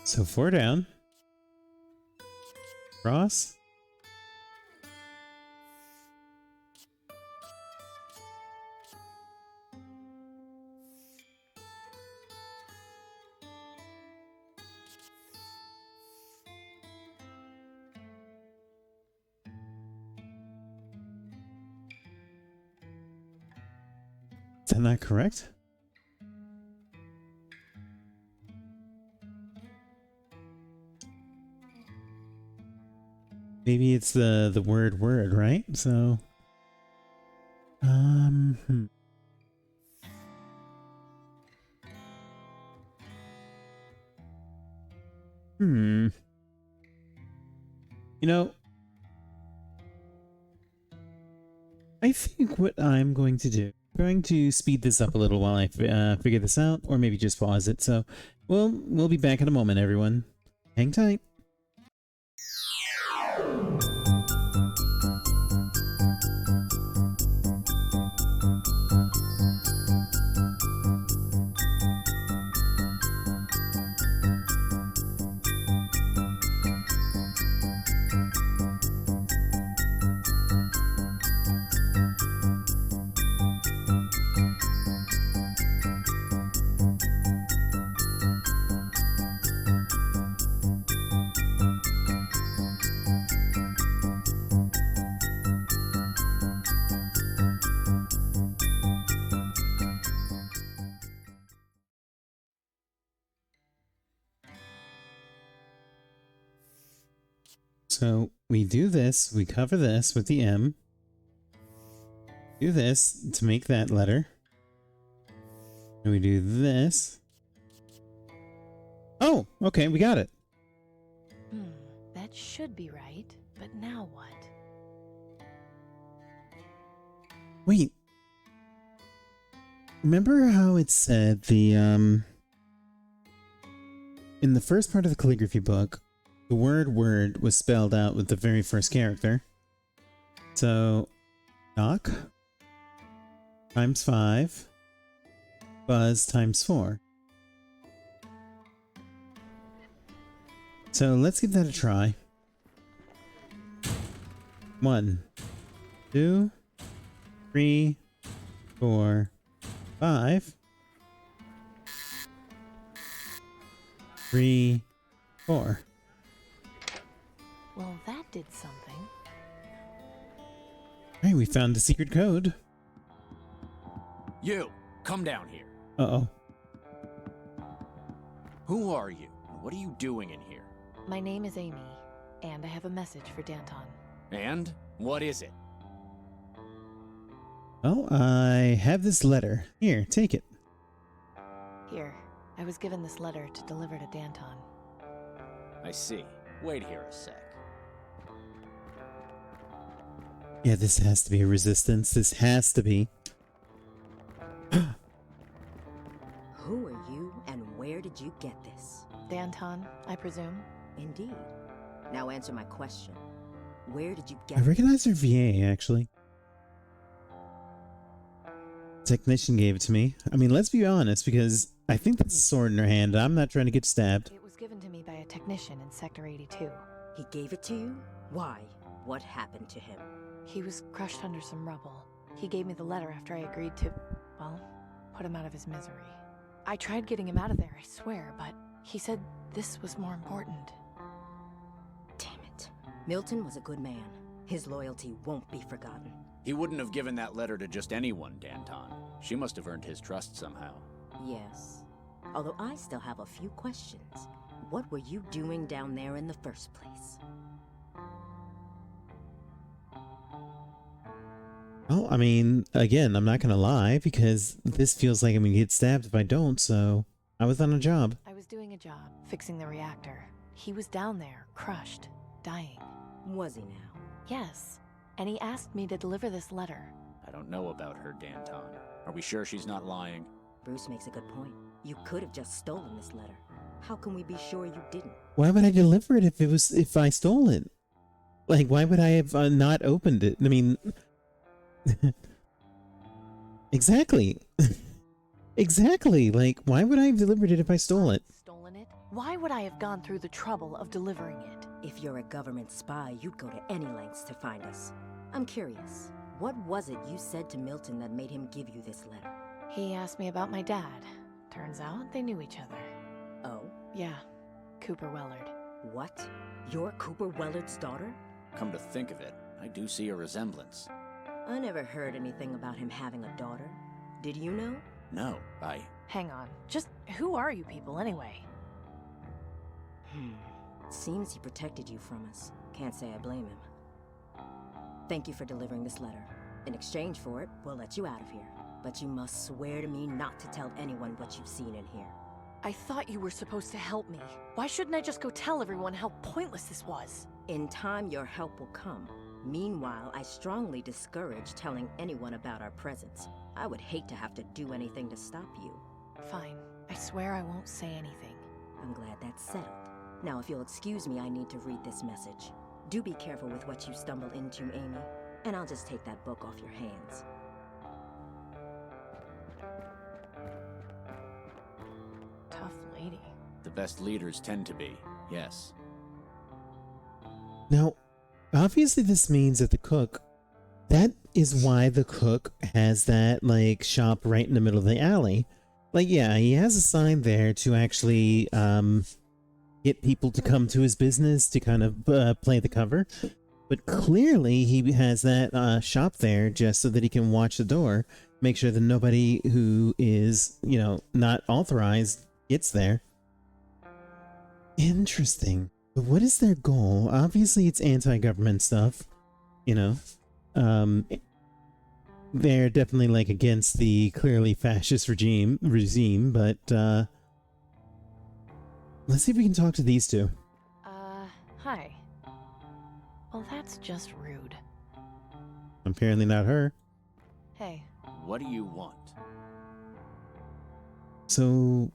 So 4 down, cross, is that not correct? Maybe it's the word, right? So, You know, I think what I'm going to do, I'm going to speed this up a little while I figure this out, or maybe just pause it. So, we'll be back in a moment, everyone. Hang tight. So we do this, we cover this with the M. Do this to make that letter. And we do this. Oh, okay, we got it. That should be right, but now what? Wait. Remember how it said the in the first part of the calligraphy book, the word was spelled out with the very first character. So, Doc times 5, Buzz times 4. So let's give that a try. 1, 2, 3, 4, 5. 3, 4. Well, that did something. Hey, we found the secret code. You, come down here. Uh-oh. Who are you? And what are you doing in here? My name is Amy, and I have a message for Danton. And? What is it? Oh, I have this letter. Here, take it. Here, I was given this letter to deliver to Danton. I see. Wait here a sec. Yeah, this has to be a resistance. This has to be. Who are you, and where did you get this? Danton, I presume? Indeed. Now answer my question. Where did you get I recognize her VA, actually. Technician gave it to me. I mean, let's be honest, because I think that's a sword in her hand. I'm not trying to get stabbed. It was given to me by a technician in Sector 82. He gave it to you? Why? What happened to him? He was crushed under some rubble. He gave me the letter after I agreed to, well, put him out of his misery. I tried getting him out of there, I swear, but he said this was more important. Damn it. Milton was a good man. His loyalty won't be forgotten. He wouldn't have given that letter to just anyone, Danton. She must have earned his trust somehow. Yes. Although I still have a few questions. What were you doing down there in the first place? Oh, I mean, again, I'm not gonna lie, because this feels like I'm gonna get stabbed if I don't, so I was on a job. I was doing a job, fixing the reactor. He was down there, crushed, dying. Was he now? Yes. And he asked me to deliver this letter. I don't know about her, Danton. Are we sure she's not lying? Bruce makes a good point. You could have just stolen this letter. How can we be sure you didn't? Why would I deliver it if I stole it? Like, why would I have not opened it? I mean, exactly. Exactly. Like, why would I have delivered it if I stole it? Stolen it? Why would I have gone through the trouble of delivering it? If you're a government spy, you'd go to any lengths to find us. I'm curious. What was it you said to Milton that made him give you this letter? He asked me about my dad. Turns out they knew each other. Oh? Yeah. Cooper Wellard. What? You're Cooper Wellard's daughter? Come to think of it, I do see a resemblance. I never heard anything about him having a daughter. Did you know? No, Hang on. Just who are you people anyway? Seems he protected you from us. Can't say I blame him. Thank you for delivering this letter. In exchange for it, we'll let you out of here. But you must swear to me not to tell anyone what you've seen in here. I thought you were supposed to help me. Why shouldn't I just go tell everyone how pointless this was? In time, your help will come. Meanwhile, I strongly discourage telling anyone about our presence. I would hate to have to do anything to stop you. Fine. I swear I won't say anything. I'm glad that's settled. Now, if you'll excuse me, I need to read this message. Do be careful with what you stumble into, Amy. And I'll just take that book off your hands. Tough lady. The best leaders tend to be, yes. Now, obviously this means that the cook, that is why the cook has that, like, shop right in the middle of the alley. Like, yeah, he has a sign there to actually, get people to come to his business to kind of play the cover. But clearly he has that shop there just so that he can watch the door, make sure that nobody who is, you know, not authorized gets there. Interesting. But what is their goal? Obviously it's anti-government stuff, you know. They're definitely like against the clearly fascist regime, but let's see if we can talk to these two. Hi. Well, that's just rude. Apparently not her. Hey. What do you want? So,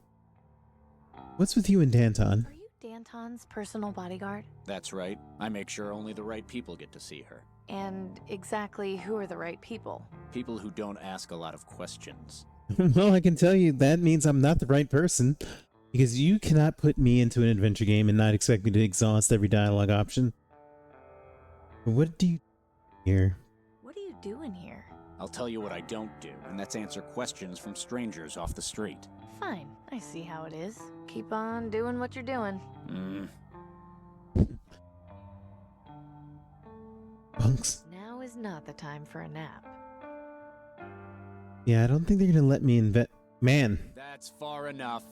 What's with you and Danton? Are you Danton's personal bodyguard? That's right. I make sure only the right people get to see her. And exactly who are the right people? People who don't ask a lot of questions. Well, I can tell you that means I'm not the right person. Because you cannot put me into an adventure game and not expect me to exhaust every dialogue option. What do you do here? What are you doing here? I'll tell you what I don't do, and that's answer questions from strangers off the street. Fine, I see how it is. Keep on doing what you're doing. Bunks. Now is not the time for a nap. Yeah, I don't think they're gonna let me Man. That's far enough.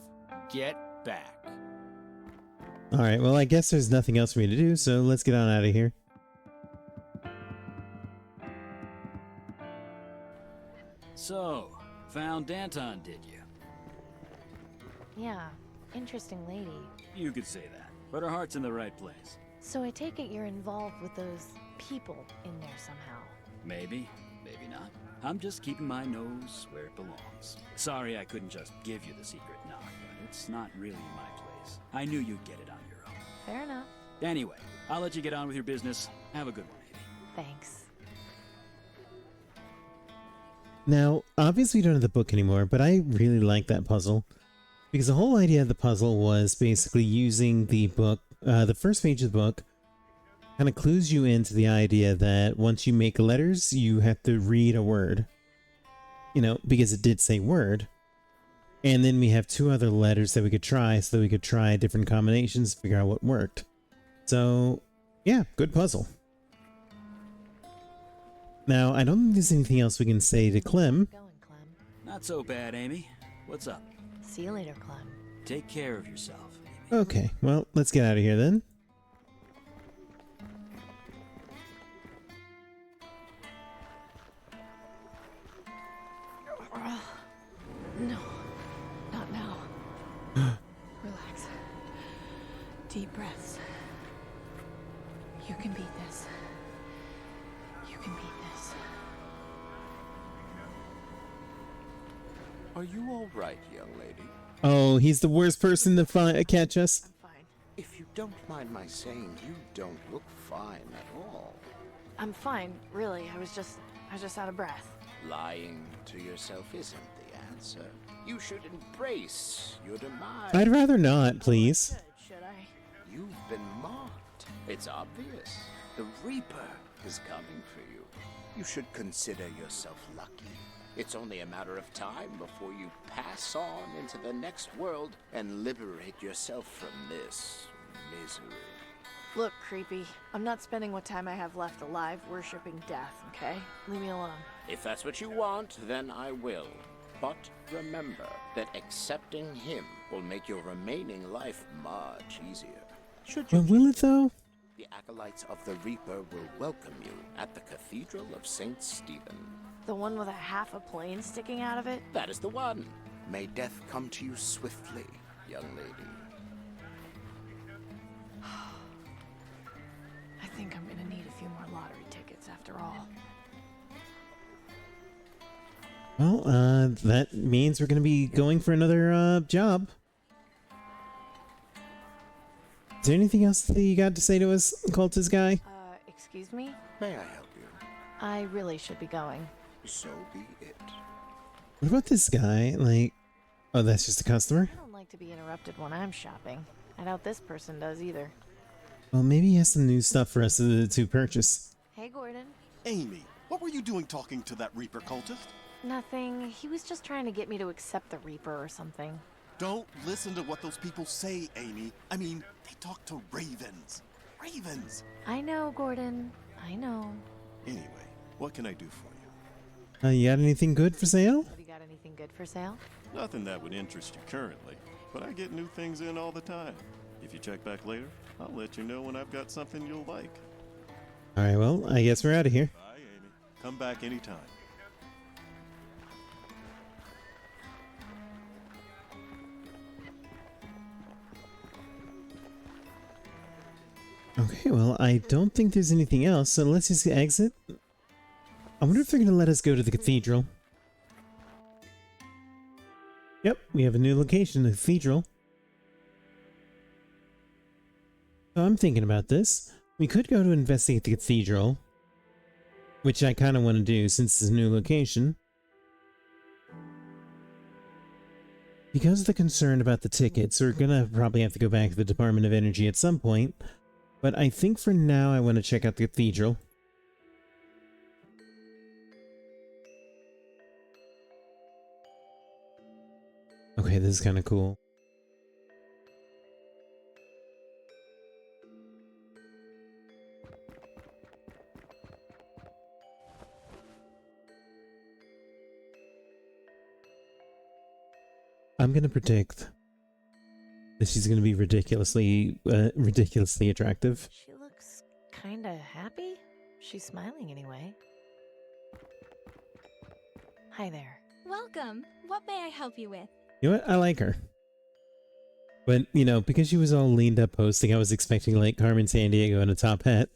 Get back. Alright, well I guess there's nothing else for me to do, so let's get on out of here. So, found Danton, did you? Yeah, interesting lady. You could say that, but her heart's in the right place. So I take it you're involved with those people in there somehow. Maybe, maybe not. I'm just keeping my nose where it belongs. Sorry I couldn't just give you the secret knock, but it's not really my place. I knew you'd get it on your own. Fair enough. Anyway, I'll let you get on with your business. Have a good one, Amy. Thanks. Now, obviously we don't have the book anymore, but I really like that puzzle. Because the whole idea of the puzzle was basically using the book, the first page of the book, kind of clues you into the idea that once you make letters, you have to read a word. You know, because it did say word. And then we have two other letters that we could try, so that we could try different combinations to figure out what worked. So, yeah, good puzzle. Now, I don't think there's anything else we can say to Clem. Not so bad, Amy. What's up? See you later, Clem. Take care of yourself, Amy. Okay, well, let's get out of here then. No, not now. Relax. Deep breaths. You can beat this. You can beat this. Are you all right, young lady? Oh, he's the worst person to catch us. I'm fine. If you don't mind my saying, you don't look fine at all. I'm fine, really. I was just out of breath. Lying to yourself isn't the answer. You should embrace your demise. I'd rather not, please. Should I? You've been mocked. It's obvious. The Reaper is coming for you. You should consider yourself lucky. It's only a matter of time before you pass on into the next world and liberate yourself from this misery. Look, creepy. I'm not spending what time I have left alive worshipping death, okay? Leave me alone. If that's what you want, then I will. But remember that accepting him will make your remaining life much easier. Should you Well, will it though? The acolytes of the Reaper will welcome you at the Cathedral of St. Stephen. The one with a half a plane sticking out of it? That is the one. May death come to you swiftly, young lady. I think I'm gonna need a few more lottery tickets after all. Well, that means we're gonna be going for another, job. Is there anything else that you got to say to us, cultist guy? Excuse me? May I help you? I really should be going. So be it. What about this guy? Like, oh, that's just a customer? I don't like to be interrupted when I'm shopping. I doubt this person does either. Well, maybe he has some new stuff for us to purchase. Hey, Gordon. Amy, what were you doing talking to that Reaper cultist? Nothing. He was just trying to get me to accept the Reaper or something. Don't listen to what those people say, Amy. I mean, they talk to ravens. Ravens! I know, Gordon. I know. Anyway, what can I do for you? You got anything good for sale? Have you got anything good for sale? Nothing that would interest you currently, but I get new things in all the time. If you check back later, I'll let you know when I've got something you'll like. Alright, well, I guess we're out of here. Bye, Amy. Come back anytime. Okay, well, I don't think there's anything else, so let's just exit. I wonder if they're going to let us go to the cathedral. Yep, we have a new location, the cathedral. So I'm thinking about this. We could go to investigate the cathedral, which I kind of want to do since it's a new location. Because of the concern about the tickets, we're gonna probably have to go back to the Department of Energy at some point. But I think for now I want to check out the cathedral. Okay, this is kind of cool. I'm gonna predict that she's gonna be ridiculously attractive. She looks kinda happy. She's smiling anyway. Hi there. Welcome. What may I help you with? You know what? I like her. But, you know, because she was all leaned up posting, I was expecting like Carmen Sandiego in a top hat.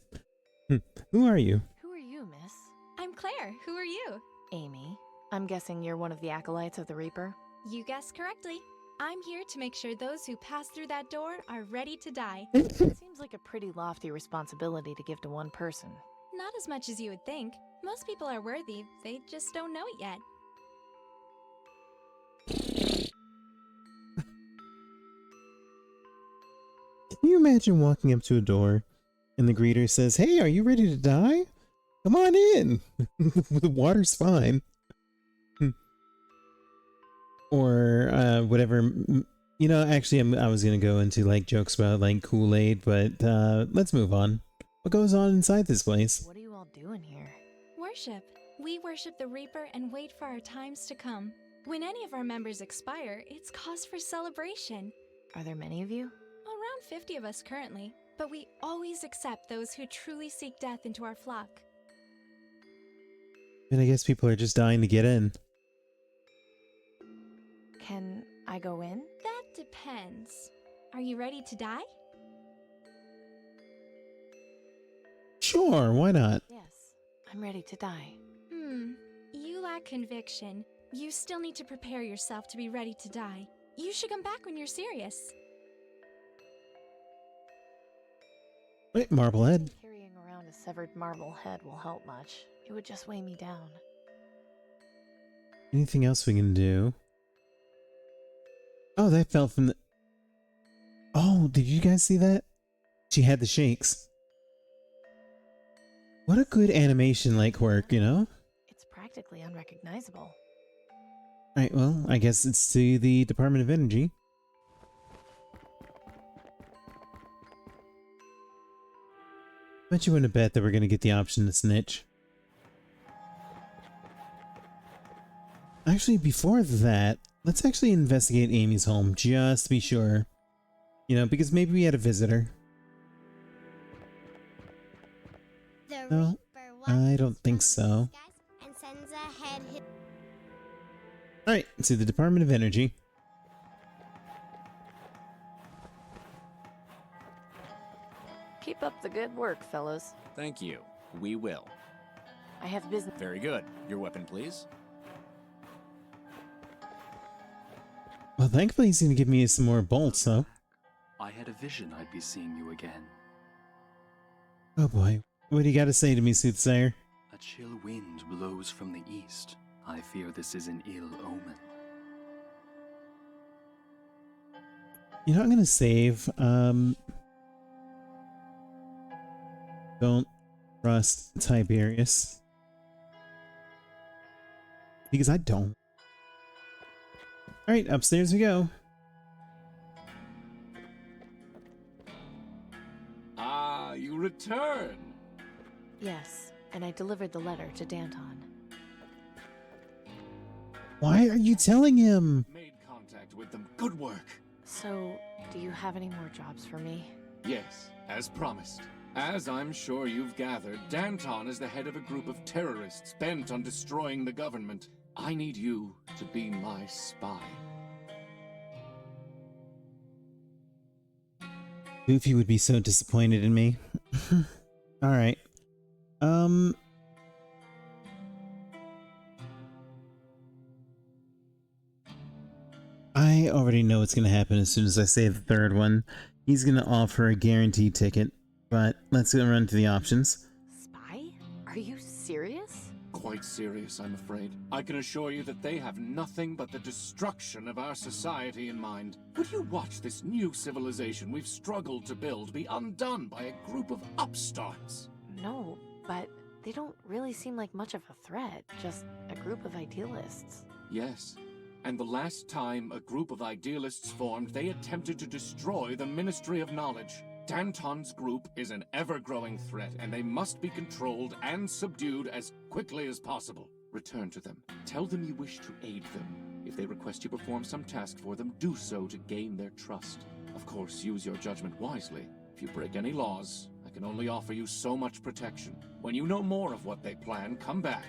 Who are you? Who are you, miss? I'm Claire. Who are you? Amy. I'm guessing you're one of the acolytes of the Reaper? You guessed correctly. I'm here to make sure those who pass through that door are ready to die. Seems like a pretty lofty responsibility to give to one person. Not as much as you would think. Most people are worthy, they just don't know it yet. Can you imagine walking up to a door and the greeter says, "Hey, are you ready to die? Come on in. The water's fine." Or whatever. You know, actually, I was going to go into like jokes about like Kool-Aid, but let's move on. What goes on inside this place? What are you all doing here? Worship. We worship the Reaper and wait for our times to come. When any of our members expire, it's cause for celebration. Are there many of you? Around 50 of us currently, but we always accept those who truly seek death into our flock. And I guess people are just dying to get in. Can I go in? That depends. Are you ready to die? Sure, why not? Yes, I'm ready to die. You lack conviction. You still need to prepare yourself to be ready to die. You should come back when you're serious. Wait, marble head. Carrying around a severed marble head will help much. It would just weigh me down. Anything else we can do? Oh, that fell from the... Oh, did you guys see that? She had the shakes. What a good animation like work, you know? It's practically unrecognizable. Alright, well, I guess it's to the Department of Energy. Bet you wouldn't bet that we're gonna get the option to snitch. Actually, before that, let's actually investigate Amy's home, just to be sure. You know, because maybe we had a visitor. No, I don't think so. Alright, to the Department of Energy. Keep up the good work, fellows. Thank you. We will. I have business. Very good. Your weapon, please. Well, thankfully he's gonna give me some more bolts, though. I had a vision I'd be seeing you again. Oh boy. What do you gotta say to me, soothsayer? A chill wind blows from the east. I fear this is an ill omen. You know, I'm gonna save. Don't trust Tiberius. Because I don't. Alright, upstairs we go. Ah, you return! Yes, and I delivered the letter to Danton. Why are you telling him? Made contact with them. Good work! So, do you have any more jobs for me? Yes, as promised. As I'm sure you've gathered, Danton is the head of a group of terrorists bent on destroying the government. I need you to be my spy. Goofy would be so disappointed in me. Alright. I already know what's gonna happen as soon as I say the third one. He's gonna offer a guaranteed ticket, but let's go run through the options. Spy? Are you serious? Quite serious, I'm afraid. I can assure you that they have nothing but the destruction of our society in mind. Would you watch this new civilization we've struggled to build be undone by a group of upstarts? No, but they don't really seem like much of a threat, just a group of idealists. Yes. And the last time a group of idealists formed, they attempted to destroy the Ministry of Knowledge. Danton's group is an ever-growing threat, and they must be controlled and subdued as quickly as possible. Return to them. Tell them you wish to aid them. If they request you perform some task for them, do so to gain their trust. Of course, use your judgment wisely. If you break any laws, I can only offer you so much protection. When you know more of what they plan, come back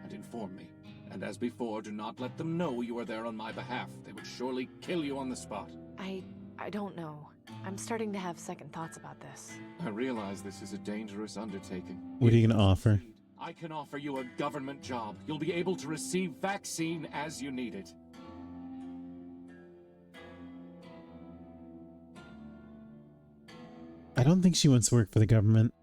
and inform me. And as before, do not let them know you are there on my behalf. They would surely kill you on the spot. I don't know. I'm starting to have second thoughts about this. I realize this is a dangerous undertaking. What are you gonna offer? I can offer you a government job. You'll be able to receive vaccine as you need it. I don't think she wants to work for the government.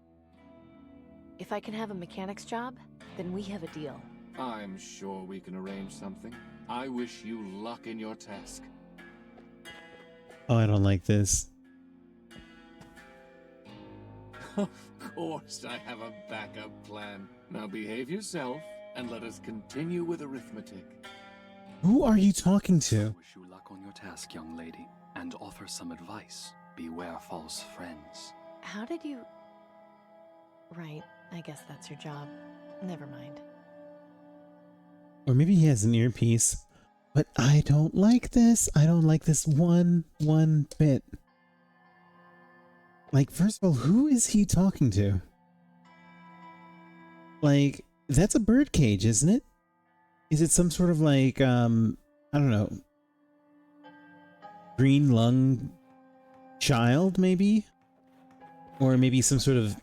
If I can have a mechanic's job, then we have a deal. I'm sure we can arrange something. I wish you luck in your task. Oh, I don't like this. Of course, I have a backup plan. Now behave yourself, and let us continue with arithmetic. Who are you talking to? Wish you luck on your task, young lady, and offer some advice. Beware false friends. How did you... Right, I guess that's your job. Never mind. Or maybe he has an earpiece. But I don't like this. I don't like this one bit. Like, first of all, who is he talking to? Like, that's a bird cage, isn't it? Is it some sort of like, I don't know, green lung child, maybe? Or maybe some sort of...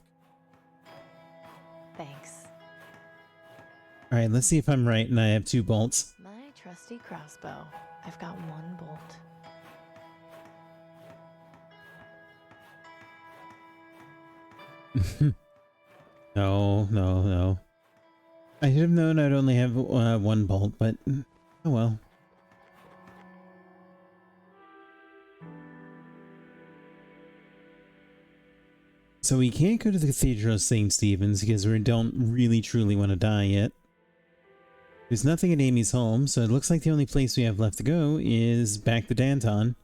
Thanks. Alright, let's see if I'm right and I have 2 bolts. My trusty crossbow. I've got 1 bolt. No. I should have known I'd only have 1 bolt, but oh well. So we can't go to the Cathedral of St. Stephen's because we don't really truly want to die yet. There's nothing at Amy's home, so it looks like the only place we have left to go is back to Danton.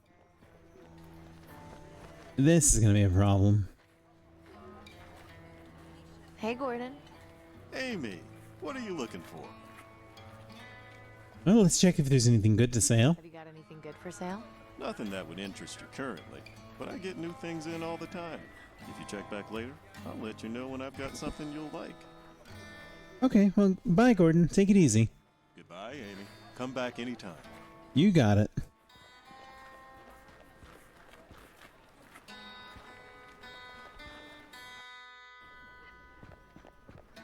This is going to be a problem. Hey, Gordon. Amy, what are you looking for? Well, let's check if there's anything good to sale. Have you got anything good for sale? Nothing that would interest you currently, but I get new things in all the time. If you check back later, I'll let you know when I've got something you'll like. Okay, well, bye, Gordon. Take it easy. Goodbye, Amy. Come back anytime. You got it.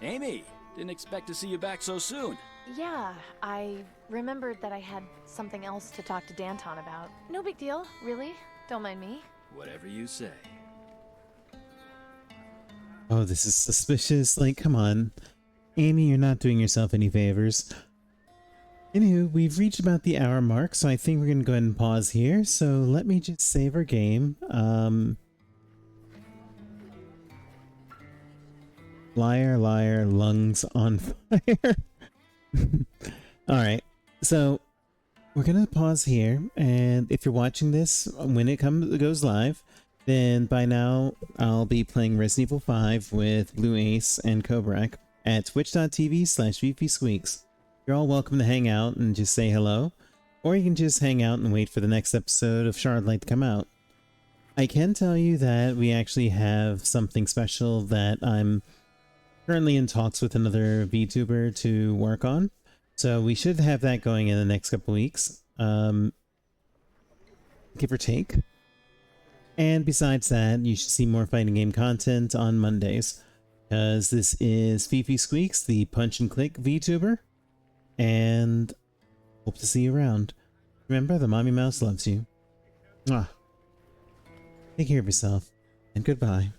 Amy, didn't expect to see you back so soon. Yeah, I remembered that I had something else to talk to Danton about. No big deal, really. Don't mind me. Whatever you say. Oh, this is suspicious. Like, come on. Amy, you're not doing yourself any favors. Anywho, we've reached about the hour mark, so I think we're going to go ahead and pause here. So let me just save our game. Liar, liar, lungs on fire. Alright, so we're going to pause here, and if you're watching this when it goes live, then by now I'll be playing Resident Evil 5 with Blue Ace and Kobrak at twitch.tv/FifiSqueaks. You're all welcome to hang out and just say hello, or you can just hang out and wait for the next episode of Shardlight to come out. I can tell you that we actually have something special that I'm currently in talks with another VTuber to work on, so we should have that going in the next couple weeks, give or take. And besides that, you should see more fighting game content on Mondays, because this is FifiSqueaks, the punch and click VTuber, and hope to see you around. Remember, the mommy mouse loves you. Mwah. Take care of yourself, and goodbye.